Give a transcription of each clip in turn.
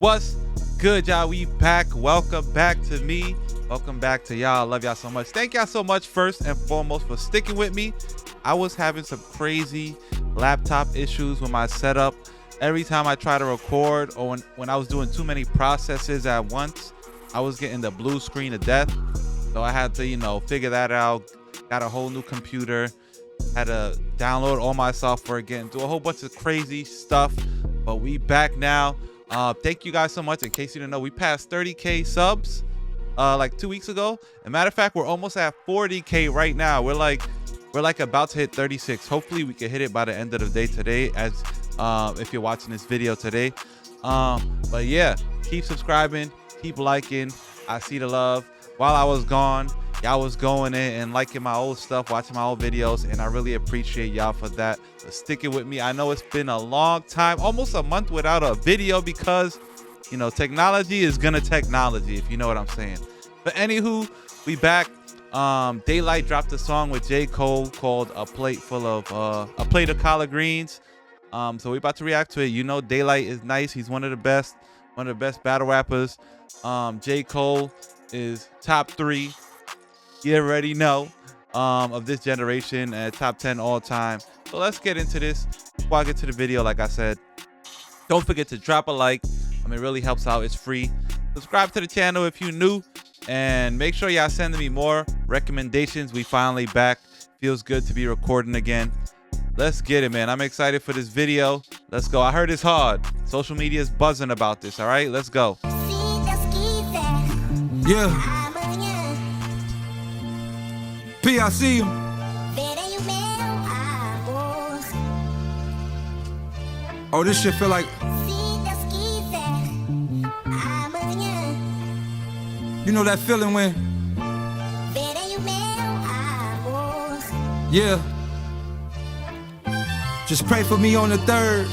What's good, y'all? We back. Welcome back to me. Welcome back to y'all. Love y'all so much. Thank y'all so much first and foremost for sticking with me. I was having some crazy laptop issues with my setup. Every time I try to record or when I was doing too many processes at once, I was getting the blue screen of death. So I had to, figure that out. Got a whole new computer. Had to download all my software again. Do a whole bunch of crazy stuff. But we back now. Thank you guys so much. In case you didn't know, we passed 30K subs like 2 weeks ago. As a matter of fact, we're almost at 40K right now. We're like about to hit 36. Hopefully we can hit it by the end of the day today, as if you're watching this video today. But yeah, keep subscribing, keep liking. I see the love. While I was gone, y'all was going in and liking my old stuff, watching my old videos, and I really appreciate y'all for that. So sticking with me. I know it's been a long time, almost a month without a video because, technology is gonna technology, if you know what I'm saying. But anywho, we back. Daylyt dropped a song with J. Cole called A Plate of Collard Greens. So we about to react to it. Daylyt is nice. He's one of the best battle rappers. J. Cole is top 3. You already know, of this generation, top 10 all time. So let's get into this. Before I get to the video, like I said, don't forget to drop a like. It really helps out. It's free. Subscribe to the channel if you're new, and make sure y'all sending me more recommendations. We finally back. Feels good to be recording again. Let's get it, man. I'm excited for this video. Let's go. I heard it's hard. Social media is buzzing about this. All right, let's go. Yeah. P, I see you. Oh, this shit feel like. You know that feeling when. Yeah. Just pray for me on the 3rd.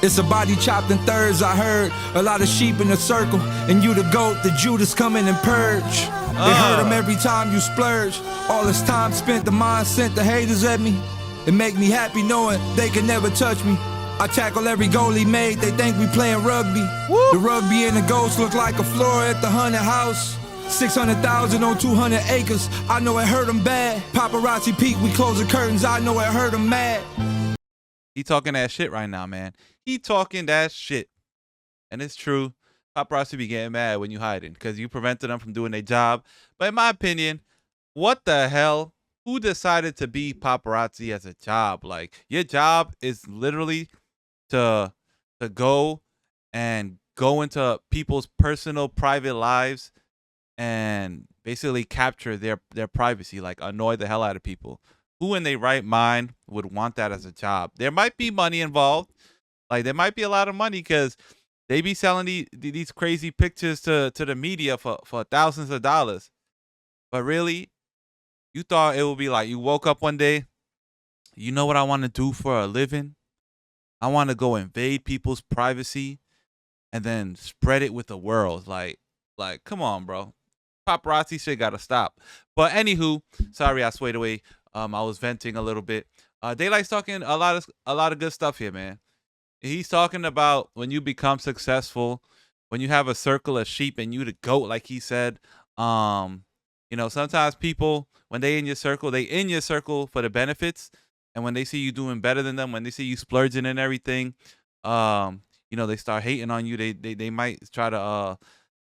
It's a body chopped in thirds, I heard. A lot of sheep in a circle, and you the goat, the Judas coming and purge. They hurt them every time you splurge. All this time spent, the mind sent the haters at me. It make me happy knowing they can never touch me. I tackle every goal he made, they think we playing rugby. The rugby and the ghost look like a floor at the haunted house. 600,000 on 200 acres, I know it hurt them bad. Paparazzi peek, we close the curtains, I know it hurt them mad. He talking that shit right now, man. He talking that shit. And it's true. Paparazzi be getting mad when you hiding because you prevented them from doing their job. But in my opinion, what the hell? Who decided to be paparazzi as a job? Like, your job is literally to go into people's personal private lives and basically capture their privacy, like annoy the hell out of people. Who in their right mind would want that as a job? There might be money involved. Like, there might be a lot of money because they be selling these crazy pictures to the media for thousands of dollars. But really, you thought it would be like you woke up one day, you know what I want to do for a living? I want to go invade people's privacy and then spread it with the world. Like, come on, bro. Paparazzi shit gotta stop. But anywho, sorry I swayed away. I was venting a little bit. Daylyt's talking a lot of good stuff here, man. He's talking about when you become successful, when you have a circle of sheep and you the goat, like he said. Sometimes people, when they in your circle for the benefits, and when they see you doing better than them, when they see you splurging and everything, they start hating on you. They might try to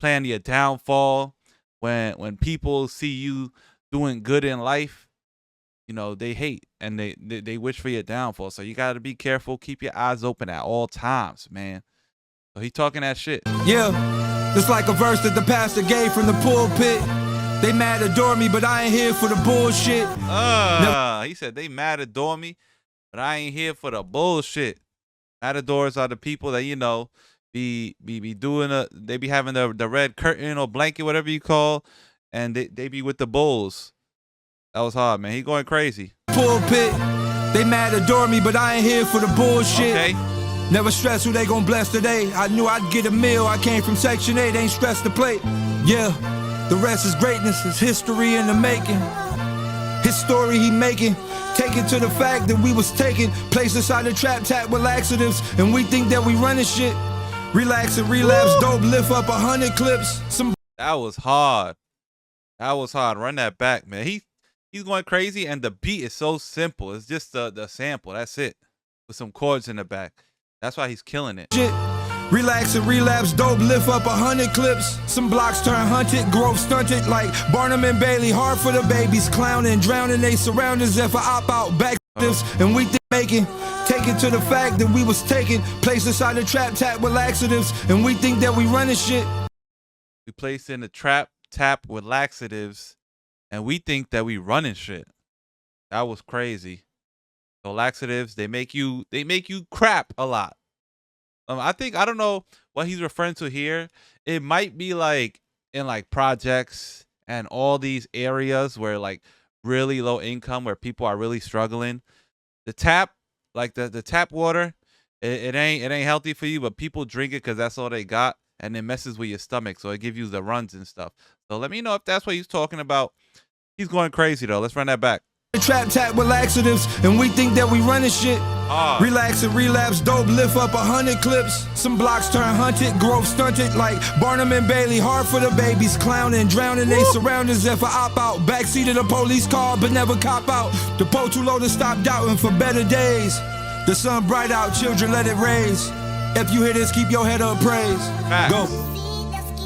plan your downfall. When people see you doing good in life, they hate and they wish for your downfall. So you got to be careful. Keep your eyes open at all times, man. So he talking that shit. Yeah, it's like a verse that the pastor gave from the pulpit. They mad adore me, but I ain't here for the bullshit. He said they mad adore me, but I ain't here for the bullshit. Matadors are the people that, be doing they be having the red curtain or blanket, whatever you call, and they be with the bulls. That was hard, man. He going crazy. Pulpit, they mad adore me, but I ain't here for the bullshit. Okay. Never stress who they gon' bless today. I knew I'd get a meal. I came from Section 8, ain't stressed the plate. Yeah, the rest is greatness. It's history in the making. His story he making. Take it to the fact that we was taken, placed inside a trap tap with laxatives, and we think that we running shit. Relax and relapse, dope, lift up 100 clips. That was hard. That was hard. Run that back, man. He's going crazy, and the beat is so simple. It's just the sample. That's it. With some chords in the back. That's why he's killing it. Shit. Relax and relapse, dope, lift up 100 clips. Some blocks turn hunted, growth stunted like Barnum and Bailey. Hard for the babies, clowning, drowning. They surround us if I op out back this, and we making. Take it to the fact that we was taking place inside the trap tap with laxatives, and we think that we running shit. We placed in the trap tap with laxatives, and we think that we running shit. That was crazy. So laxatives, they make you crap a lot. I don't know what he's referring to here. It might be like in like projects and all these areas where like really low income, where people are really struggling. The tap, like the tap water, it ain't healthy for you, but people drink it because that's all they got, and it messes with your stomach, so it gives you the runs and stuff. So let me know if that's what he's talking about. He's going crazy though. Let's run that back. Trap tap with laxatives, and we think that we running shit. Relax and relapse, dope, lift up 100 clips. Some blocks turn hunted, growth stunted like Barnum and Bailey. Hard for the babies, clowning, drowning. They surround us if I op out. Backseat of the police car, but never cop out. The pole too low to stop doubting for better days. The sun bright out, children let it raise. If you hear this, keep your head up, praise. Facts. Go.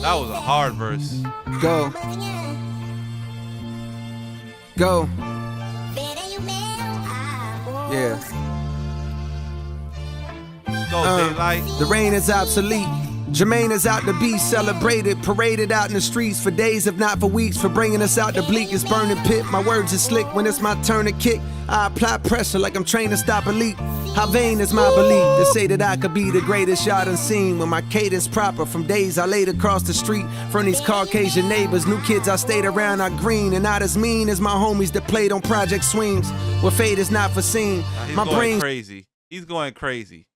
That was a hard verse. Go. Go. Yeah. Go, Daylyt. The rain is obsolete. Jermaine is out to be celebrated, paraded out in the streets for days, if not for weeks, for bringing us out the bleakest burning pit. My words are slick when it's my turn to kick. I apply pressure like I'm trained to stop a leak. How vain is my belief to say that I could be the greatest y'all done seen, when my cadence proper from days I laid across the street from these Caucasian neighbors. New kids I stayed around are green and not as mean as my homies that played on Project Swings, where fate is not foreseen. He's My going brain crazy. He's going crazy.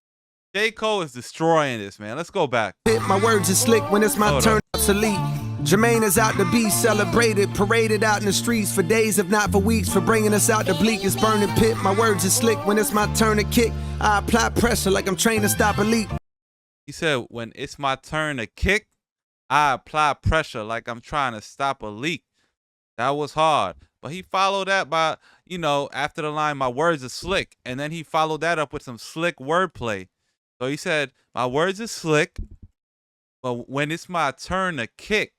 J. Cole is destroying this, man. Let's go back. My words are slick when it's my Hold turn up. obsolete. Jermaine is out to be celebrated, paraded out in the streets for days, if not for weeks, for bringing us out the bleakest burning pit. My words are slick when it's my turn to kick. I apply pressure like I'm trained to stop a leak. He said, when it's my turn to kick, I apply pressure like I'm trying to stop a leak. That was hard. But he followed that by, after the line, my words are slick. And then he followed that up with some slick wordplay. So he said, my words are slick, but when it's my turn to kick,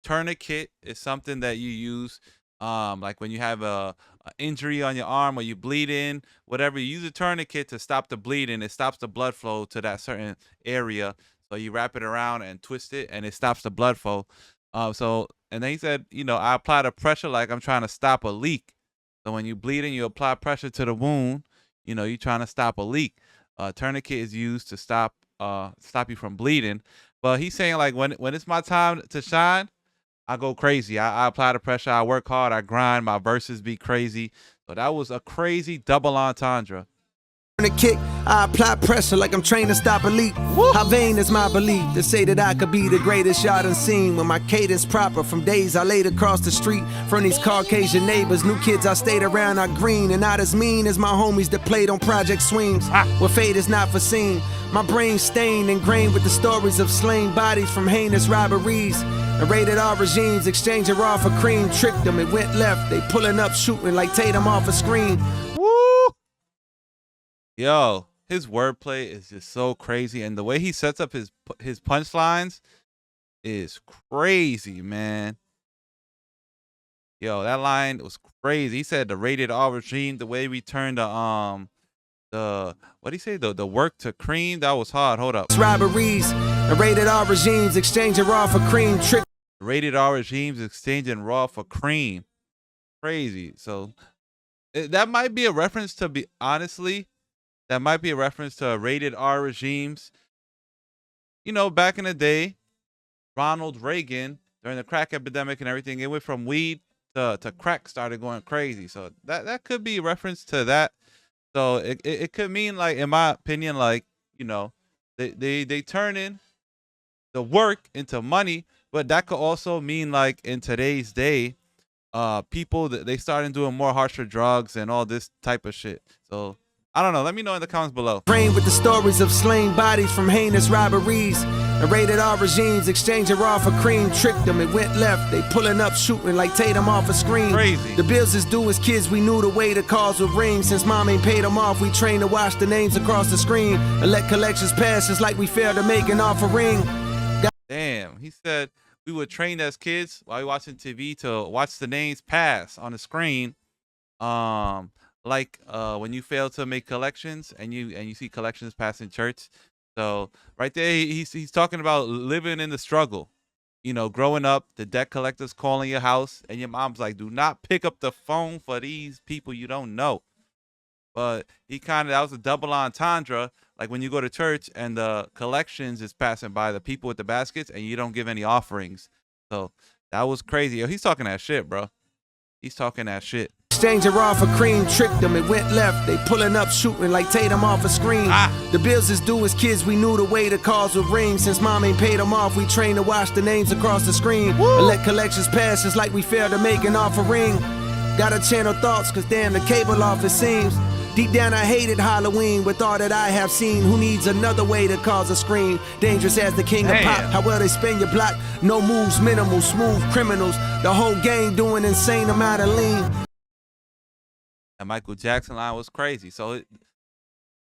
tourniquet is something that you use like when you have a injury on your arm or you bleed in, whatever. You use a tourniquet to stop the bleeding. It stops the blood flow to that certain area. So you wrap it around and twist it, and it stops the blood flow. And then he said, I apply the pressure like I'm trying to stop a leak. So when you bleeding, you apply pressure to the wound. You're trying to stop a leak. Tourniquet is used to stop you from bleeding. But he's saying, like, when it's my time to shine, I go crazy. I apply the pressure. I work hard. I grind. My verses be crazy. So that was a crazy double entendre. To kick, I apply pressure like I'm trained to stop a leak. How vain is my belief to say that I could be the greatest y'all done seen, when my cadence proper from days I laid across the street from these Caucasian neighbors. New kids I stayed around are green and not as mean as my homies that played on Project Swings, where fate is not foreseen. My brain stained, ingrained with the stories of slain bodies from heinous robberies and rated R regimes, exchanging raw for cream. Tricked them, it went left. They pulling up, shooting like Tatum off a screen. Yo, his wordplay is just so crazy, and the way he sets up his punchlines is crazy, man. Yo, that line was crazy. He said the rated R regime, the way we turned the what do you say, the work to cream, that was hard. Hold up. Robberies and rated R regimes, exchanging raw for cream. Trick. Rated R regimes exchanging raw for cream. Crazy. So that might be a reference to that might be a reference to rated R regimes. Back in the day, Ronald Reagan, during the crack epidemic and everything, it went from weed to crack started going crazy. So that could be a reference to that. So it could mean, like, in my opinion, like, they turn in the work into money, but that could also mean, like, in today's day, people, they started doing more harsher drugs and all this type of shit. So I don't know. Let me know in the comments below. Brain with the stories of slain bodies from heinous robberies. And rated R regimes, exchanging raw for cream, tricked them, it went left. They pulling up, shooting like Tatum off a screen. Crazy. The bills is due as kids, we knew the way the calls would ring. Since mom ain't paid them off, we trained to watch the names across the screen and let collections pass just like we failed to make an offering. Damn, he said we were trained as kids while we watching TV to watch the names pass on the screen. Like when you fail to make collections and you see collections pass in church. So right there, he's talking about living in the struggle. You know, growing up, the debt collectors calling your house, and your mom's like, "Do not pick up the phone for these people you don't know." But that was a double entendre. Like when you go to church and the collections is passing by the people with the baskets, and you don't give any offerings. So that was crazy. Yo, he's talking that shit, bro. He's talking that shit. Exchanging raw for cream, tricked them, it went left. They pulling up, shooting like Tatum off a screen. The bills is due as kids, we knew the way the calls would ring. Since mom ain't paid them off, we trained to watch the names across the screen. And let collections pass just like we failed to make an offering. Gotta channel thoughts, cause damn the cable off it seems. Deep down I hated Halloween with all that I have seen. Who needs another way to cause a scream? Dangerous as the king of pop, how well they spin your block. No moves, minimal, smooth criminals. The whole gang doing insane amount of lean. That Michael Jackson line was crazy. So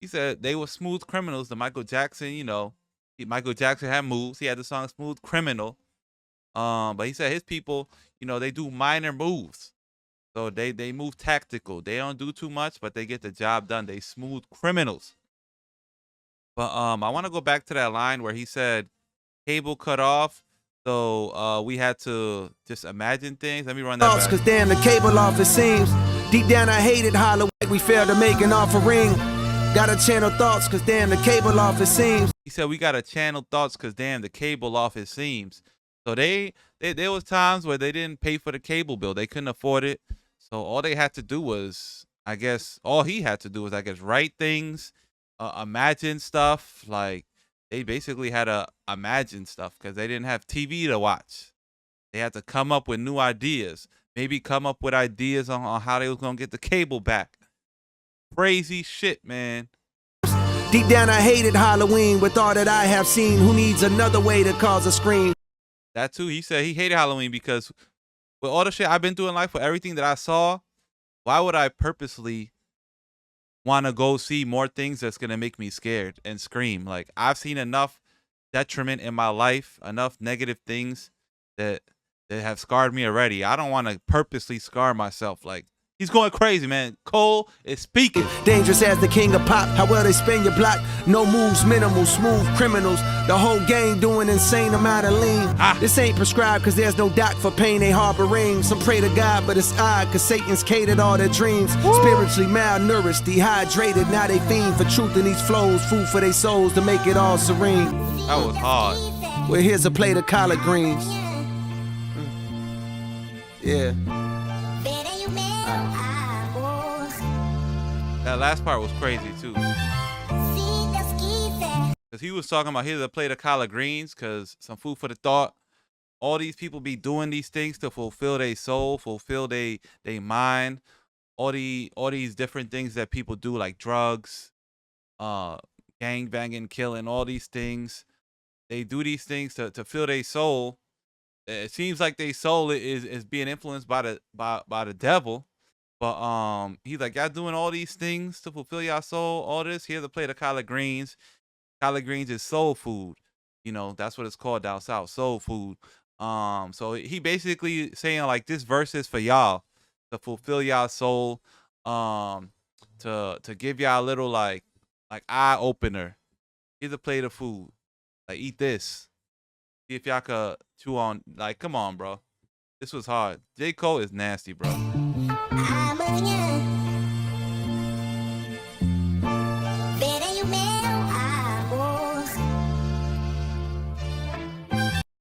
he said they were smooth criminals. The Michael Jackson, you know, Michael Jackson had moves. He had the song Smooth Criminal. But he said his people, you know, they do minor moves. So they move tactical. They don't do too much, but they get the job done. They smooth criminals. But I want to go back to that line where he said cable cut off. So we had to just imagine things. Let me run that back. Cause damn the cable off it seems. Deep down I hated Halloween. We failed to make an offering. Gotta channel thoughts cause damn the cable off it seems. He said we gotta channel thoughts cause damn the cable off it seems. So there was times where they didn't pay for the cable bill. They couldn't afford it. So all they had to do was, all he had to do was, write things, imagine stuff. Like they basically had to imagine stuff because they didn't have TV to watch. They had to come up with new ideas. Maybe come up with ideas on how they was gonna get the cable back. Crazy shit, man. Deep down I hated Halloween with all that I have seen. Who needs another way to cause a scream? That too, he said he hated Halloween because with all the shit I've been through in life, with everything that I saw, why would I purposely want to go see more things that's gonna make me scared and scream? Like I've seen enough detriment in my life, enough negative things that have scarred me already. I don't want to purposely scar myself. Like he's going crazy, man. Cole is speaking. Dangerous as the king of pop, how well they spin your block. No moves, minimal, smooth criminals. The whole gang doing insane amount of lean. This ain't prescribed cause there's no doc for pain they harboring. Some pray to God but it's odd cause Satan's catered all their dreams. Spiritually malnourished, dehydrated, now they fiend for truth in these flows. Food for their souls to make it all serene. That was hard. Well, here's a plate of collard greens. Yeah. That last part was crazy too. Cause he was talking about here's a plate of collard greens, cause some food for the thought. All these people be doing these things to fulfill their soul, fulfill their mind. All these different things that people do, like drugs, gang banging, killing, all these things. They do these things to fill their soul. It seems like their soul is being influenced by the devil. But he's like, y'all doing all these things to fulfill y'all soul, all this. Here's a plate of collard greens. Collard greens is soul food. You know, that's what it's called down south, soul food. So he basically saying like this verse is for y'all to fulfill y'all soul, to give y'all a little like eye opener. Here's a plate of food. Like eat this. See if y'all could chew on. Like, come on, bro. This was hard. J. Cole is nasty, bro.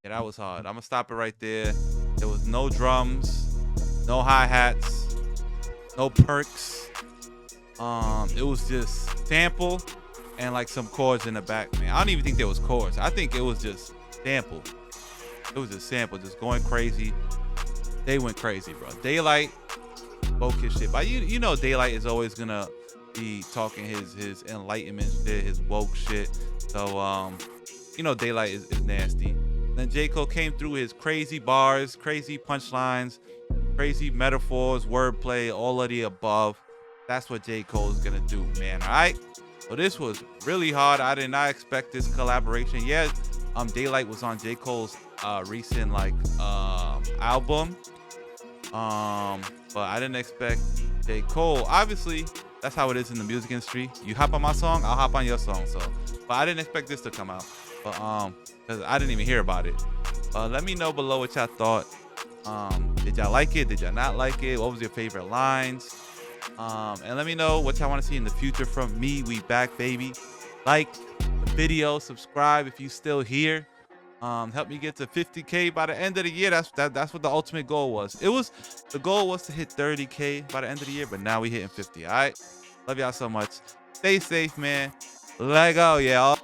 Yeah, that was hard. I'm gonna stop it right there. There was no drums, no hi-hats, no perks. It was just sample and like some chords in the back, man. I don't even think there was chords. I think it was just sample. It was just sample, just going crazy. They went crazy, bro. Daylyt spoke his shit. But you know Daylyt is always gonna be talking his enlightenment shit, his woke shit. So you know, Daylyt is nasty. Then J. Cole came through his crazy bars, crazy punchlines, crazy metaphors, wordplay, all of the above. That's what J. Cole is gonna do, man. All right. So this was really hard. I did not expect this collaboration. Yeah, Daylyt was on J. Cole's recent album. But I didn't expect J. Cole. Obviously, that's how it is in the music industry. You hop on my song, I'll hop on your song. So, but I didn't expect this to come out. But because I didn't even hear about it. Let me know below what y'all thought. Did y'all like it? Did y'all not like it? What was your favorite lines? And let me know what y'all want to see in the future from me. We back, baby. Like the video, subscribe if you still here. Help me get to 50K by the end of the year. That's what the ultimate goal was. The goal was to hit 30K by the end of the year, but now we hitting 50. All right. Love y'all so much. Stay safe, man. Let go, y'all.